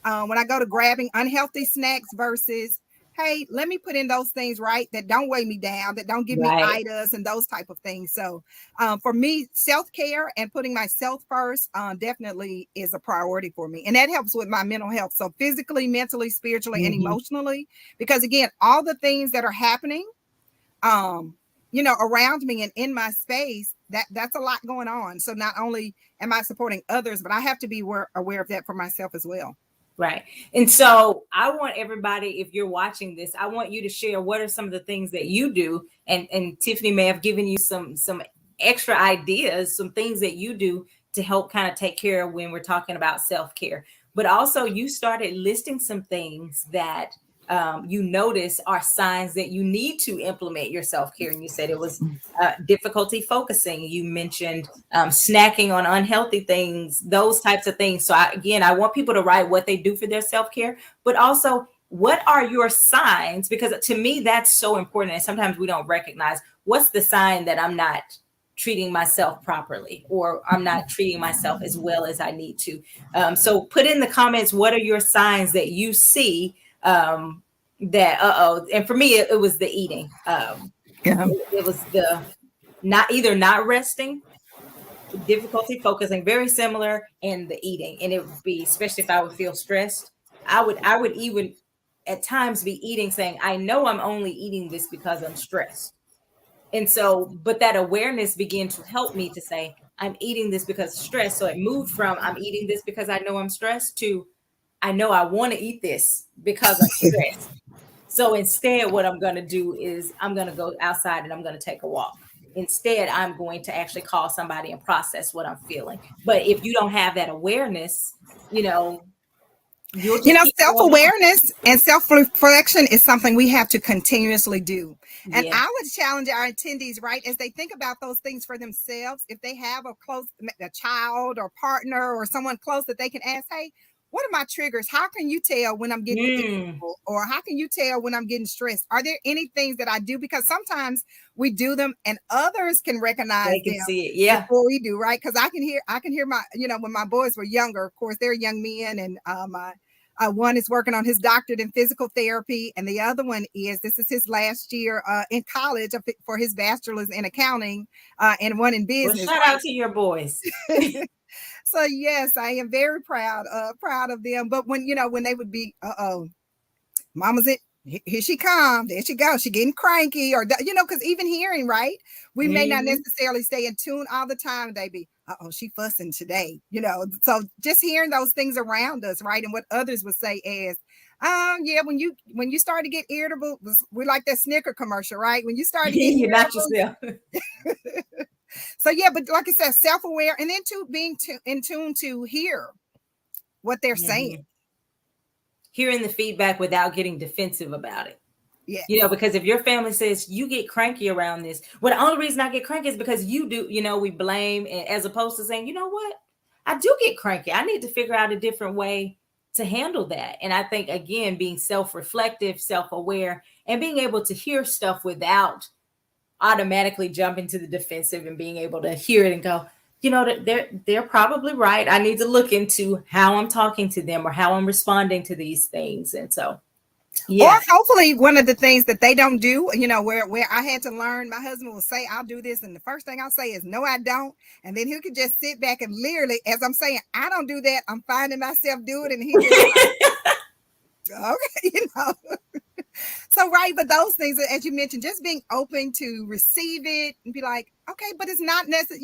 Mhm. When I go to grabbing unhealthy snacks versus, hey, let me put in those things right that don't weigh me down, that don't give me Right. itis and those type of things. So for me, self-care and putting myself first definitely is a priority for me. And that helps with my mental health. So physically, mentally, spiritually, and Mhm. emotionally, because again, all the things that are happening around me and in my space, that's a lot going on. So not only am I supporting others, but I have to be aware of that for myself as well. Right. And so I want everybody, if you're watching this, I want you to share what are some of the things that you do. And Tiffany may have given you some extra ideas, some things that you do to help kind of take care of when we're talking about self-care. But also you started listing some things that you notice are signs that you need to implement your self-care. And you said it was difficulty focusing. You mentioned snacking on unhealthy things, those types of things. So I want people to write what they do for their self-care, but also what are your signs? Because to me, that's so important. And sometimes we don't recognize what's the sign that I'm not treating myself properly or I'm not treating myself as well as I need to. So put in the comments, what are your signs that you see that, and for me, it was the eating. Yeah. It was the not resting, difficulty focusing, very similar, and the eating. And it would be, especially if I would feel stressed, I would even at times be eating saying, I know I'm only eating this because I'm stressed. And so, but that awareness began to help me to say, I'm eating this because of stress. So it moved from I'm eating this because I know I'm stressed to I know I want to eat this because I'm stressed. So instead, what I'm going to do is I'm going to go outside and I'm going to take a walk. Instead, I'm going to actually call somebody and process what I'm feeling. But if you don't have that awareness, you know, you'll just keep going on. Self-awareness and self-reflection is something we have to continuously do. And Yeah. I would challenge our attendees, right, as they think about those things for themselves, if they have a child or partner or someone close that they can ask, hey, what are my triggers? How can you tell when I'm getting Mm, irritable? Or how can you tell when I'm getting stressed? Are there any things that I do? Because sometimes we do them and others can recognize they can them see it. Yeah. before we do, right? Because I can hear my, when my boys were younger, of course, they're young men, and one is working on his doctorate in physical therapy, and the other one this is his last year in college for his bachelor's in accounting, and one in Well, business, shout out to your boys. right? So yes, I am very proud of them. But when they would be, mama's it. Here she come. There she goes. She getting cranky, or because even hearing, right, we may not Hmm. necessarily stay in tune all the time. They be, she fussing today. So just hearing those things around us, right, and what others would say as, yeah, when you start to get irritable, we like that Snicker commercial, right? When you start to get You're not irritable. yourself. So yeah, but like I said, self-aware, and then being in tune to hear what they're saying. Hmm. Hearing the feedback without getting defensive about it. Yes. Because if your family says you get cranky around this, well, the only reason I get cranky is because you do, we blame, and as opposed to saying, you know what, I do get cranky. I need to figure out a different way to handle that. And I think, again, being self-reflective, self-aware, and being able to hear stuff without automatically jumping to the defensive and being able to hear it and go, they're probably right. I need to look into how I'm talking to them or how I'm responding to these things. And so, Or yeah. hopefully one of the things that they don't do, where I had to learn, my husband will say, I'll do this. And the first thing I'll say is, no, I don't. And then he could just sit back and literally, as I'm saying, I don't do that, I'm finding myself doing it. And he just like, okay, So, right. But those things, as you mentioned, just being open to receive it and be like, okay, but it's not necessary.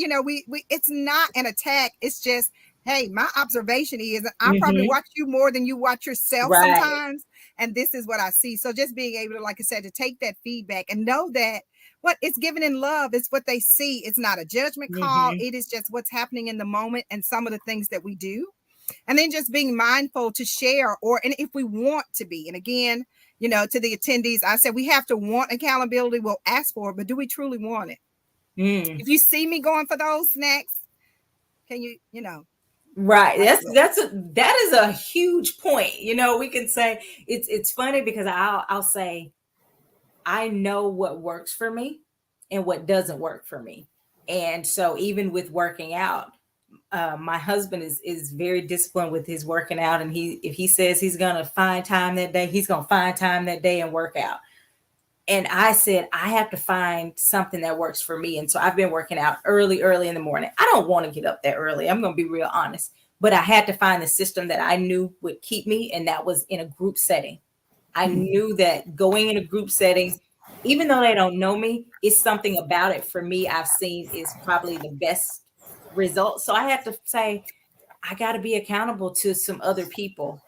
It's not an attack. It's just, hey, my observation is I probably Hmm. watch you more than you watch yourself Right. sometimes. And this is what I see. So just being able to, like I said, to take that feedback and know that what it's given in love is what they see. It's not a judgment call. Hmm. It is just what's happening in the moment and some of the things that we do. And then just being mindful to share, and if we want to be, and again, to the attendees, I said we have to want accountability. We'll ask for it, but do we truly want it? Mm. If you see me going for those snacks, can you. Right. That is a huge point. We can say it's funny because I'll say I know what works for me and what doesn't work for me. And so even with working out, my husband is very disciplined with his working out, and if he says he's gonna find time that day, he's gonna find time that day and work out. And I said, I have to find something that works for me. And so I've been working out early in the morning. I don't want to get up that early. I'm going to be real honest. But I had to find the system that I knew would keep me. And that was in a group setting. I knew that going in a group setting, even though they don't know me, it's something about it for me I've seen is probably the best result. So I had to say, I got to be accountable to some other people.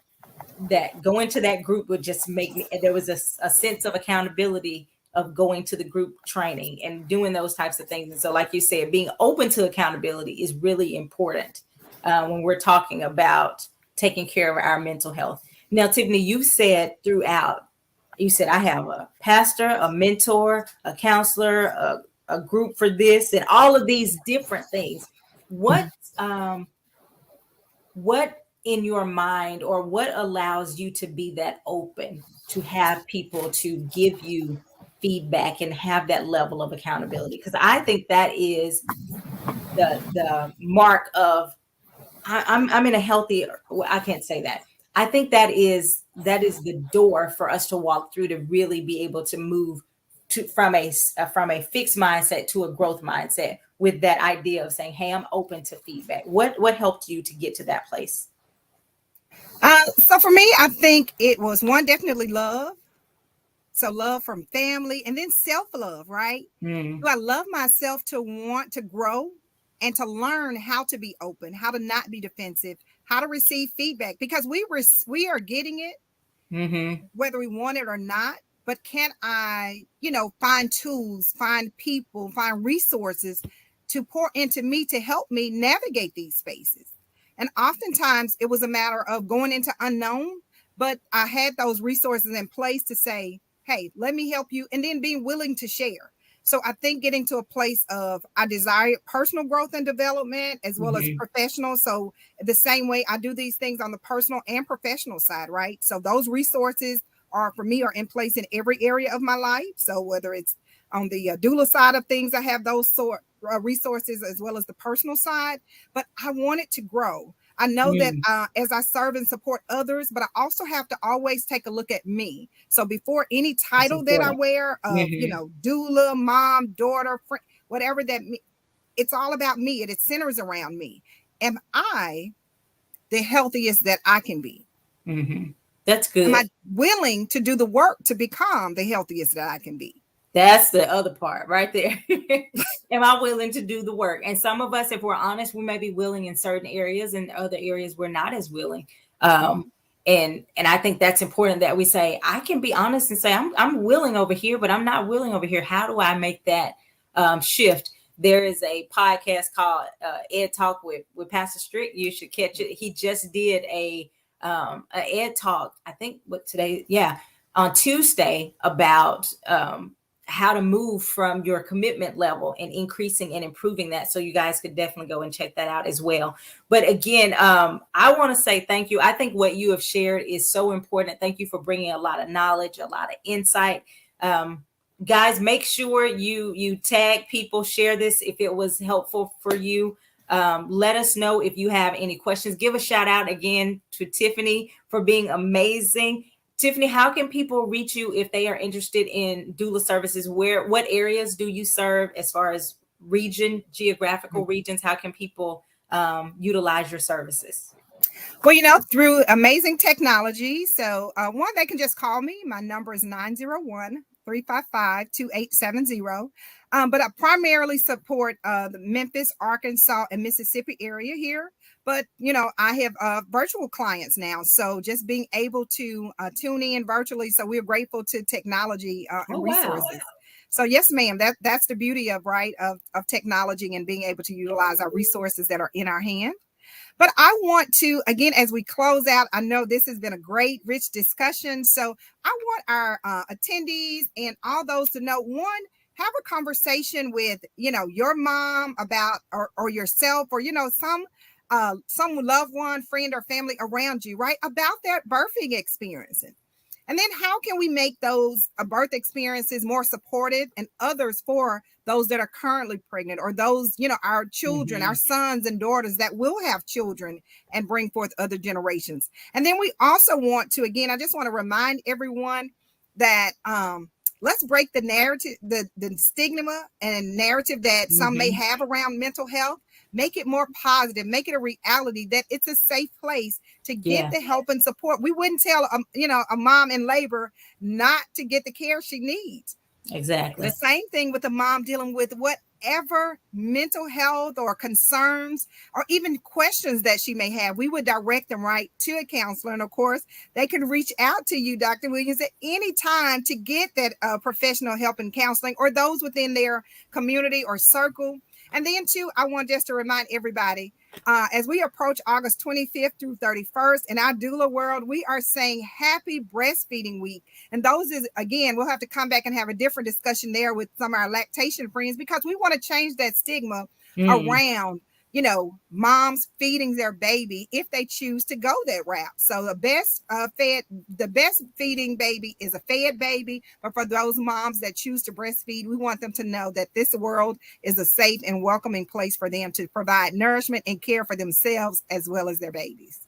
That going to that group would just make me, there was a sense of accountability of going to the group training and doing those types of things. And so, like you said, being open to accountability is really important when we're talking about taking care of our mental health. Now, Tiffany, you said throughout, you said, I have a pastor, a mentor, a counselor, a group for this, and all of these different things. What in your mind, or what allows you to be that open to have people to give you feedback and have that level of accountability? Because I think that is the mark of I'm in a healthy, well, I can't say that. I think that is the door for us to walk through to really be able to move from a fixed mindset to a growth mindset, with that idea of saying, hey, I'm open to feedback. What helped you to get to that place? So for me, I think it was one, definitely love. So love from family, and then self-love, right? Do I love myself to want to grow and to learn how to be open, how to not be defensive, how to receive feedback, because we are getting it, whether we want it or not. But can I, find tools, find people, find resources to pour into me to help me navigate these spaces? And oftentimes it was a matter of going into unknown, but I had those resources in place to say, hey, let me help you, and then being willing to share. So I think getting to a place of I desire personal growth and development as well as professional. So the same way I do these things on the personal and professional side, right? So those resources are in place in every area of my life. So whether it's on the doula side of things, I have those sort resources as well as the personal side, but I want it to grow. I know that as I serve and support others, but I also have to always take a look at me. So before any title that I wear of, doula, mom, daughter, friend, whatever it's all about me. It centers around me. Am I the healthiest that I can be? That's good. Am I willing to do the work to become the healthiest that I can be? That's the other part right there. Am I willing to do the work? And some of us, if we're honest, we may be willing in certain areas, and other areas we're not as willing. And I think that's important that we say, I can be honest and say, I'm willing over here, but I'm not willing over here. How do I make that shift? There is a podcast called Ed Talk with Pastor Strick. You should catch it. He just did a Ed Talk, I think on Tuesday, about how to move from your commitment level and increasing and improving that. So you guys could definitely go and check that out as well. But again, I want to say thank you. I think what you have shared is so important. Thank you for bringing a lot of knowledge, a lot of insight. Guys, make sure you tag people, share this if it was helpful for you. Let us know if you have any questions. Give a shout out again to Tiffany for being amazing. Tiffany, how can people reach you if they are interested in doula services? What areas do you serve as far as geographical regions? How can people utilize your services? Well, through amazing technology. So one, they can just call me. My number is 901-355-2870. But I primarily support the Memphis, Arkansas, and Mississippi area here. But, I have virtual clients now. So just being able to tune in virtually. So we're grateful to technology and resources. Wow. So yes, ma'am, that's the beauty of technology and being able to utilize our resources that are in our hand. But I want to, again, as we close out, I know this has been a great, rich discussion. So I want our attendees and all those to know, one, have a conversation with, your mom about, or yourself, or, some loved one, friend, or family around you, right? About their birthing experience. And then how can we make those birth experiences more supportive and others for those that are currently pregnant, or those, our children, our sons and daughters that will have children and bring forth other generations. And then we also want to, again, I just want to remind everyone that let's break the narrative, the stigma and narrative that some may have around mental health. Make it more positive, make it a reality that it's a safe place to get the help and support. We wouldn't tell a mom in labor not to get the care she needs. Exactly. The same thing with a mom dealing with whatever mental health or concerns or even questions that she may have. We would direct them right to a counselor. And of course, they can reach out to you, Dr. Williams, at any time to get that professional help and counseling, or those within their community or circle. And then too, I want just to remind everybody, as we approach August 25th through 31st in our doula world, we are saying Happy Breastfeeding Week. And those is, again, we'll have to come back and have a different discussion there with some of our lactation friends, because we want to change that stigma around, moms feeding their baby if they choose to go that route. So the best feeding baby is a fed baby. But for those moms that choose to breastfeed, we want them to know that this world is a safe and welcoming place for them to provide nourishment and care for themselves as well as their babies.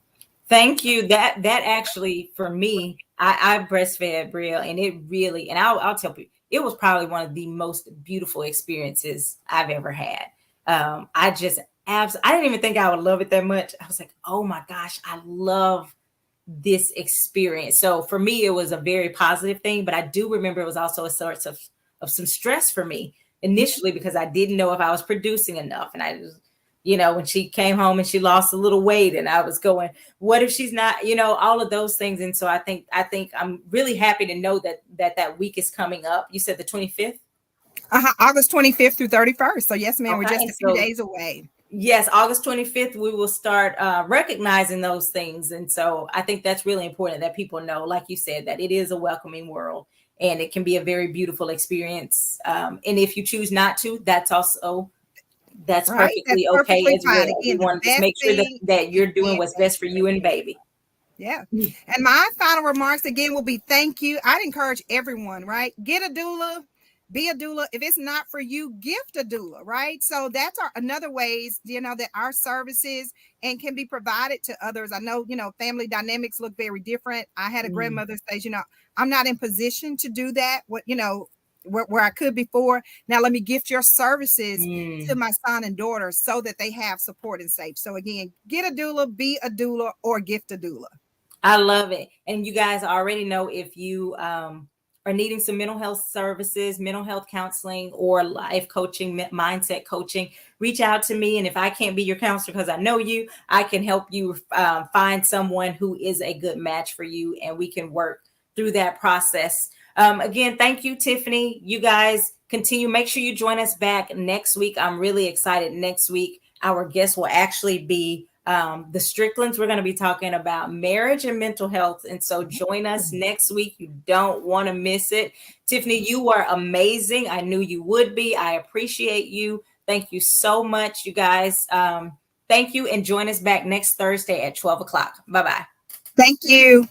Thank you. That actually, for me, I breastfed Brielle, and it really, and I'll tell you, it was probably one of the most beautiful experiences I've ever had. I didn't even think I would love it that much. I was like, oh my gosh, I love this experience. So for me, it was a very positive thing, but I do remember it was also a source of some stress for me initially, because I didn't know if I was producing enough. And I was, when she came home and she lost a little weight, and I was going, what if she's not, all of those things. And so I think I'm really happy to know that week is coming up. You said the 25th? August 25th through 31st. So yes, ma'am, we're just a few days away. Yes, August 25th, we will start recognizing those things. And so I think that's really important that people know, like you said, that it is a welcoming world and it can be a very beautiful experience. And if you choose not to, that's perfectly okay as well. Again, you want to just make sure that you're doing what's best for you and baby. Yeah. And my final remarks again will be thank you. I'd encourage everyone, right? Get a doula. Be a doula. If it's not for you, gift a doula, right? So that's another ways, that our services and can be provided to others. I know, family dynamics look very different. I had a grandmother say, I'm not in position to do that. Where I could before. Now let me gift your services to my son and daughter so that they have support and safe. So again, get a doula, be a doula, or gift a doula. I love it. And you guys already know, if you are needing some mental health services, mental health counseling, or life coaching, mindset coaching, reach out to me. And if I can't be your counselor because I know you, I can help you find someone who is a good match for you, and we can work through that process. Again, thank you, Tiffany. You guys continue. Make sure you join us back next week. I'm really excited. Next week, our guest will actually be the Stricklands. We're going to be talking about marriage and mental health. And so join us next week. You don't want to miss it. Tiffany, you are amazing. I knew you would be. I appreciate you. Thank you so much, you guys. Thank you. And join us back next Thursday at 12 o'clock. Bye-bye. Thank you.